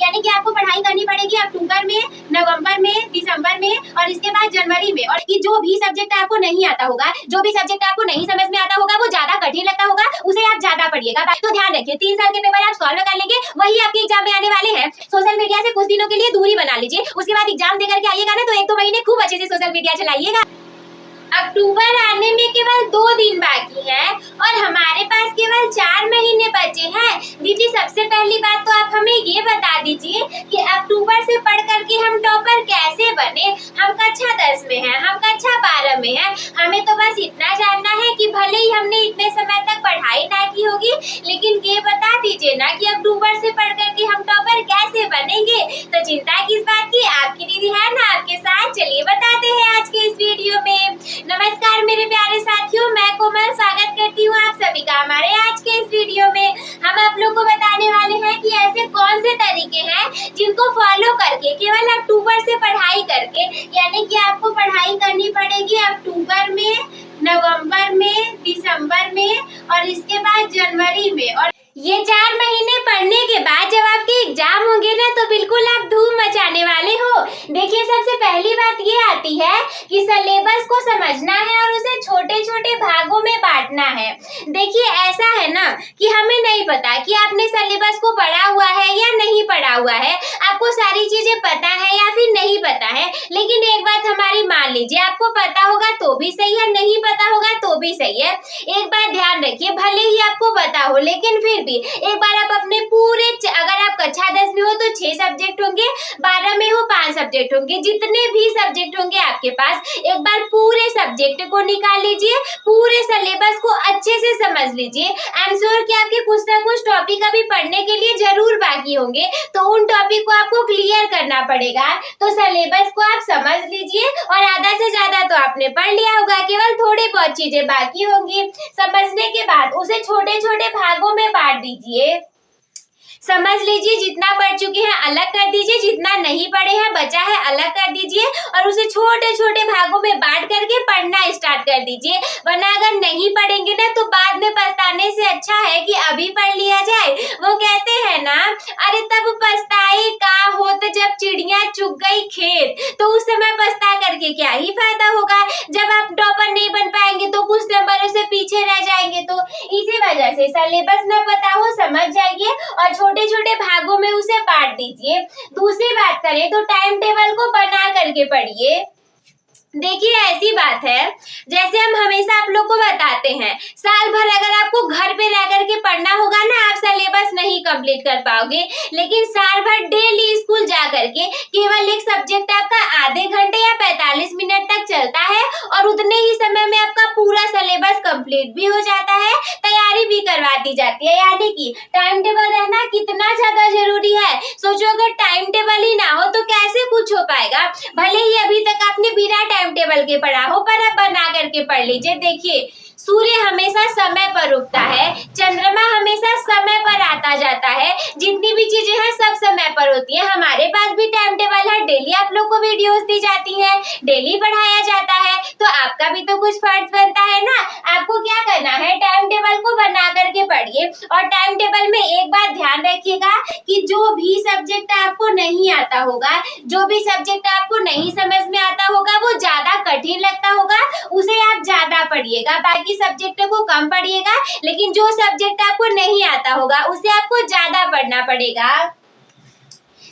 यानी कि आपको पढ़ाई करनी पड़ेगी अक्टूबर में, नवंबर में, दिसंबर में और इसके बाद जनवरी में। और कि जो भी सब्जेक्ट आपको नहीं आता होगा, जो भी सब्जेक्ट आपको नहीं समझ में आता होगा, वो ज्यादा कठिन लगता होगा, उसे आप ज्यादा पढ़िएगा। तो ध्यान रखिए 3 साल के पेपर आप सॉल्व कर लेंगे, वही आपके एग्जाम में आने वाले हैं। सोशल मीडिया से कुछ दिनों के लिए दूरी बना लीजिए, उसके बाद एग्जाम देकर के आइएगा ना तो 1-2 महीने खूब अच्छे से सोशल मीडिया चलाइएगा। अक्टूबर आने में केवल 2 दिन बाकी है और हमारे पास केवल 4 महीने बचे हैं। दीदी सबसे पहली बात तो आप हमें ये बता दीजिए कि अक्टूबर से पढ़ करके हम टॉपर कैसे बने। हम कक्षा 10 में हैं, हम कक्षा 12 में हैं, हमें तो बस इतना जानना है कि भले ही हमने इतने समय तक पढ़ाई ना की होगी, लेकिन ये बता दीजिए ना कि अक्टूबर से पढ़ करके हम टॉपर कैसे बनेंगे। तो चिंता किस बात की, आपकी दीदी है ना आपके साथ। चलिए बताते हैं आज के इस वीडियो में। नमस्कार मेरे प्यारे साथियों, मैं कोमल स्वागत करती हूँ आप सभी का हमारे आज के इस वीडियो में। हम आप लोग को बताने वाले हैं कि ऐसे कौन से तरीके हैं जिनको फॉलो करके केवल अक्टूबर से पढ़ाई करके, यानी कि आपको पढ़ाई करनी पड़ेगी अक्टूबर में, नवंबर में, दिसंबर में और इसके बाद जनवरी में। और ये 4 महीने पढ़ने के बाद जब आपके एग्जाम होंगे ना तो बिल्कुल आप धूम मचाने वाले हो। देखिए सबसे पहली बात ये आती है कि सिलेबस को समझना है और उसे छोटे छोटे भागों में बांटना है। देखिए ऐसा है ना कि हमें नहीं पता कि आपने सिलेबस को पढ़ा हुआ है या नहीं पढ़ा हुआ है, आपको सारी चीजें पता है या फिर नहीं पता है। लेकिन एक बात हमारी मान लीजिए, आपको पता होगा तो भी सही है, नहीं पता होगा तो भी सही है। एक बात ध्यान रखिए, भले ही आपको पता हो लेकिन फिर भी एक बार आप अपने पूरे, अगर आप कक्षा 10 में हो तो 6 सब्जेक्ट होंगे, 12 में हो 5 सब्जेक्ट होंगे, जितने भी सब्जेक्ट होंगे आपके पास, एक बार पूरे सब्जेक्ट को निकाल लीजिए, पूरे सिलेबस को अच्छे से समझ लीजिए। आई एम श्योर कि आपके कुछ ना कुछ टॉपिक अभी पढ़ने के लिए जरूर बाकी होंगे, तो उन टॉपिक को आपको क्लियर करना पड़ेगा। तो सिलेबस को आप समझ लीजिए और आधा से ज्यादा तो आपने पढ़ लिया होगा, केवल थोड़ी बहुत चीजें बाकी होंगी। समझने के बाद उसे छोटे छोटे भागों में बांट दीजिए। समझ लीजिए जितना पढ़ चुके हैं अलग कर दीजिए, जितना नहीं पढ़े हैं बचा है अलग कर दीजिए और उसे छोटे छोटे भागों में बांट करके पढ़ना स्टार्ट कर दीजिए। वरना अगर नहीं पढ़ेंगे ना तो बाद में पछताने से अच्छा है कि अभी पढ़ लिया जाए। वो कहते हैं ना, अरे तब पछताए का होत जब चिड़िया चुग गई खेत। तो उस समय पछता करके क्या ही फायदा होगा, जब आप टॉपर नहीं बन पाएंगे तो कुछ नंबरों से पीछे रह जाएंगे। तो इसी वजह से सिलेबस न पता हो समझ जाइए और छोटे छोटे भागों में उसे बांट दीजिए। दूसरी बात करें तो टाइम टेबल को बना करके पढ़िए। देखिए ऐसी बात है, जैसे हम हमेशा आप लोग को बताते हैं, साल भर अगर आपको घर पे रह करके पढ़ना होगा ना, आप सिलेबस नहीं कंप्लीट कर पाओगे। लेकिन साल भर डेली स्कूल जा करके केवल एक सब्जेक्ट आपका आधे घंटे या 45 मिनट तक चलता है और उतने ही समय में आपका पूरा सिलेबस कंप्लीट भी हो जाता है, तैयारी भी करवा दी जाती है। यानी कि टाइम टेबल रहना कितना ज्यादा जरूरी है। सोचो अगर टाइम टेबल ही ना हो तो कैसे कुछ हो पाएगा। भले ही अभी तक आपने बिना टाइम टेबल के पढ़ा हो, पर अब बना करके पढ़ लीजिए। देखिए सूर्य हमेशा समय पर उगता है, चंद्रमा हमेशा समय पर आता जाता है, जितनी भी चीजें हैं सब समय पर होती है। हमारे पास भी टाइम टेबल है, डेली आप लोग को वीडियोस दी जाती है, डेली पढ़ाया जाता है, तो आपका भी तो कुछ फर्ज बनता है ना। आपको क्या करना है, टाइम टेबल को बना करके पढ़िए। और टाइम टेबल में एक बात ध्यान रखिएगा कि जो भी सब्जेक्ट आपको नहीं आता होगा, जो भी सब्जेक्ट आपको नहीं समझ में आता होगा, वो ज्यादा कठिन लगता होगा, उसे आप ज्यादा पढ़िएगा, बाकी सब्जेक्ट को कम पढ़िएगा। लेकिन जो सब्जेक्ट आपको नहीं आता होगा उसे आपको ज्यादा पढ़ना पड़ेगा।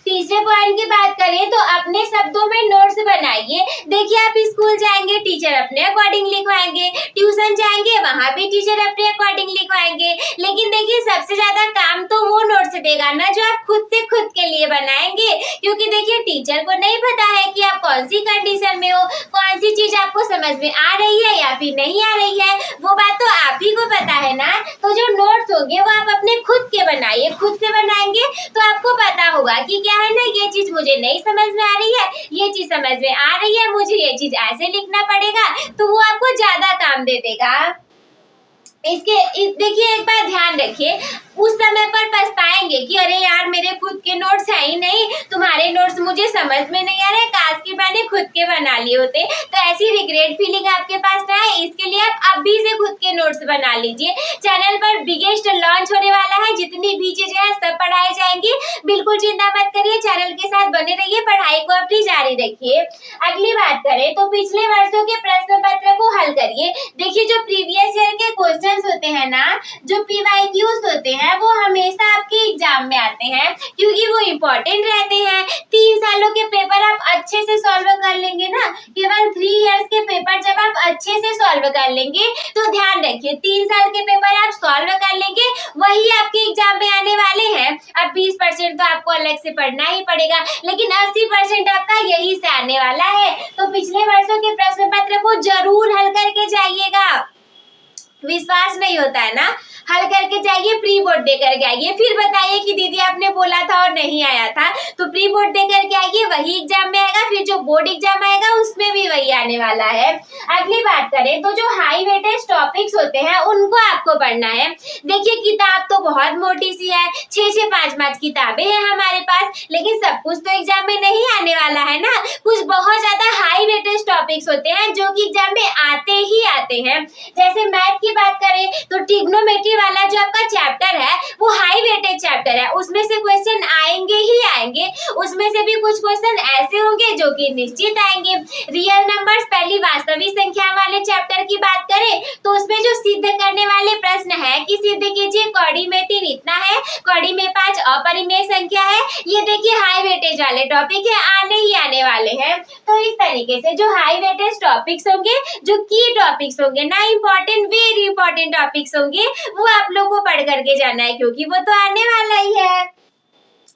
तीसरे पॉइंट की बात करें तो अपने शब्दों में नोट्स बनाइए। देखिए आप स्कूल जाएंगे, टीचर अपने अकॉर्डिंग लिखवाएंगे, ट्यूशन जाएंगे, वहां भी टीचर अपने अकॉर्डिंग लिखवाएंगे। लेकिन देखिए सबसे ज्यादा काम तो वो नोट्स देगा ना जो आप खुद से खुद के लिए बनाएंगे, क्योंकि देखिए टीचर को नहीं पता है कि आप कौन सी कंडीशन में हो, कौन सी चीज आपको समझ में आ रही है या फिर नहीं आ रही है, वो बात तो आप ही को पता है ना। तो जो नोट्स होंगे वो आप अपने खुद के बनाइए। खुद से बनाएंगे तो आपको पता होगा कि क्या है ना, ये चीज मुझे नहीं समझ में आ रही है, ये चीज समझ में आ रही है, मुझे ये चीज ऐसे लिखना पड़ेगा, तो वो आपको ज्यादा काम दे देगा। देखिए एक बात ध्यान रखिए, उस समय पर पछताएंगे कि अरे यार मेरे खुद के नोट्स है ही नहीं, तुम्हारे नोट्स मुझे समझ में नहीं आ रहे, काश कि मैंने खुद के बना लिए होते। तो ऐसी रिग्रेट फीलिंग आपके पास ना है, इसके लिए आप अभी से खुद के नोट्स बना लीजिए। चैनल पर बिगेस्ट लॉन्च होने वाला है, जितनी भी चीजें हैं सब पढ़ाई जाएंगी, बिल्कुल चिंता मत करिए, चैनल के साथ बने रहिए, पढ़ाई को अपनी जारी रखिए। अगली बात करें तो पिछले वर्षों के प्रश्न पत्र को हल करिए। देखिए जो प्रीवियस ईयर के क्वेश्चंस होते हैं ना, जो PYQs होते हैं, वो हमेशा आपके एग्जाम में आते हैं क्योंकि वो इम्पोर्टेंट रहते हैं। 3 सालों के पेपर आप अच्छे से सॉल्व कर लेंगे ना, केवल 3 इयर्स के पेपर जब आप अच्छे से सॉल्व कर लेंगे तो ध्यान रखिए 3 साल के पेपर आप सॉल्व कर लेंगे, वही आपके एग्जाम में आने वाले हैं। अब 20% तो आपको अलग से पढ़ना ही पड़ेगा, लेकिन 80% आपका यही से आने वाला है। तो पिछले वर्षों के प्रश्न पत्र को जरूर हल करके जाइएगा। विश्वास नहीं होता है ना, हल करके जाइए, प्री बोर्ड दे करके आइए, फिर बताइए कि दीदी आपने बोला था और नहीं आया था। तो प्री बोर्ड दे करके आइए, वही एग्जाम में आएगा, फिर जो बोर्ड एग्जाम आएगा उसमें भी वही आने वाला है। अगली बात करें तो जो हाई वेटेज टॉपिक्स होते हैं उनको आपको पढ़ना है। देखिए किताब तो बहुत मोटी सी है, 6-6 5-5 किताबें हैं हमारे पास, लेकिन सब कुछ तो एग्जाम में नहीं आने वाला है ना। कुछ बहुत ज्यादा हाई वेटेज टॉपिक्स होते हैं जो कि एग्जाम में आते ही आते हैं। जैसे मैथ की बात करें तो ट्रिग्नोमेट्री वाला जो आपका चैप्टर है वो हाई वेटेज चैप्टर है, उसमें से क्वेश्चन आएंगे ही आएंगे। उसमें से भी कुछ क्वेश्चन ऐसे होंगे जो कि निश्चित आएंगे। रियल नंबर्स पहली वास्तविक संख्या वाले चैप्टर की बात करें तो उसमें जो सिद्ध करने वाले प्रश्न है कि सिद्ध कीजिए कौड़ी में 3 इतना है, कौड़ी में 5 अपरिमेय संख्या है, ये देखिए हाई वेटेज वाले टॉपिक है, आने ही आने वाले हैं। तो इस तरीके से जो हाई वेटेज टॉपिक्स होंगे, जो की टॉपिक्स होंगे ना, इंपॉर्टेंट वेरी इंपॉर्टेंट टॉपिक्स होंगे, वो आप लोग को पढ़ करके जाना है क्योंकि वो तो आने वाला ही है।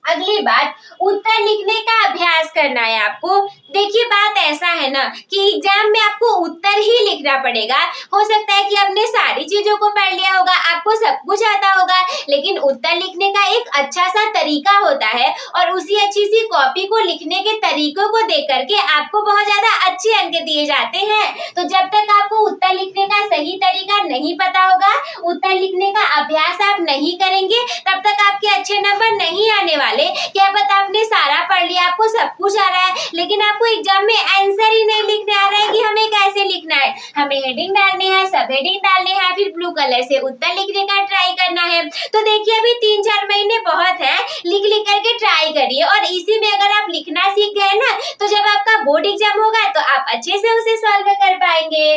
अगली बात, उत्तर लिखने का अभ्यास करना है आपको। देखिए बात ऐसा है ना कि एग्जाम में आपको उत्तर ही लिखना पड़ेगा। हो सकता है कि आपने सारी चीजों को पढ़ लिया होगा, आपको सब कुछ आता होगा, लेकिन उत्तर लिखने का एक अच्छा सा तरीका होता है और उसी अच्छी सी कॉपी को लिखने के तरीकों को देख करके आपको बहुत ज्यादा अच्छे अंक दिए जाते हैं। तो जब तक आपको उत्तर लिखने का सही तरीका नहीं पता होगा, उत्तर लिखने का अभ्यास आप नहीं करेंगे, तब तक आपके अच्छे नंबर नहीं आने वाले। क्या पता आपने सारा पढ़ लिया, आपको सब कुछ आ रहा है, लेकिन आपको एग्जाम में आंसर ही नहीं लिखने आ रहा है कि हमें कैसे लिखना है। हमें हेडिंग डालने हैं, सब हेडिंग डालने हैं, फिर ब्लू कलर से उत्तर लिखने का ट्राई करना है। तो देखिए अभी 3-4 महीने बहुत है, लिख लिख करके ट्राई करिए और इसी में अगर आप लिखना सीख गए ना तो जब आपका बोर्ड एग्जाम होगा तो आप अच्छे से उसे सॉल्व कर पाएंगे।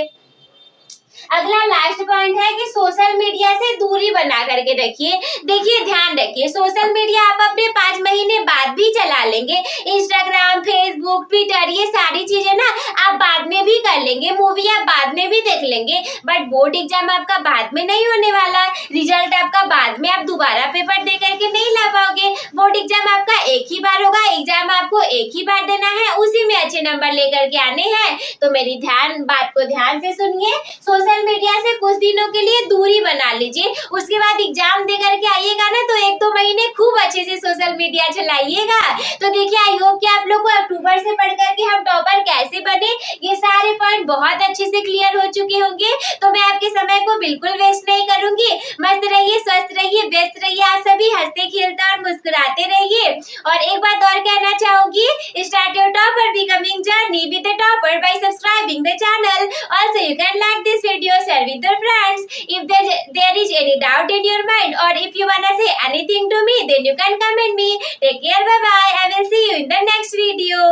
अगला लास्ट पॉइंट है कि सोशल मीडिया से दूरी बना करके रखिए। देखिए ध्यान रखिए, सोशल मीडिया आप अपने 5 महीने बाद भी चला लेंगे। इंस्टाग्राम, फेसबुक, ट्विटर, ये सारी चीजें ना आप बाद में भी कर लेंगे, मूवी आप बाद में भी देख लेंगे, बट बोर्ड एग्जाम आपका बाद में नहीं होने वाला, रिजल्ट आपका बाद में आप दोबारा पेपर दे करके नहीं ला पाओगे। बोर्ड एग्जाम आपका एक ही बार होगा, एग्जाम आपको एक ही बार देना है, उसी में अच्छे नंबर लेकर के आने हैं। तो मेरी बात को ध्यान से सुनिए, सोशल मीडिया से कुछ दिनों के लिए दूरी बना लीजिए, उसके बाद एग्जाम दे करके आइएगा ना तो 1-2 महीने खूब अच्छे से सोशल मीडिया चलाइएगा। तो देखिए आई होप कि आप लोग को अक्टूबर से पढ़ करके हम टॉपर कैसे बने ये सारे पॉइंट बहुत अच्छे से क्लियर हो चुके होंगे। तो मैं आपके समय को बिल्कुल वेस्ट नहीं करूंगी। मस्त रहिए, स्वस्थ रहिए, व्यस्त रहिए, आप सभी हंसते खेलते और मुस्कुराते रहिए। और एक बात और कहना चाहूंगी, start your topper becoming journey with the topper bye subscribing the channel. Also you can like this video, share with your friends. If there is any doubt in your mind or if you wanna say anything to me, then you can comment me. Take care, bye bye. I will see you in the next video.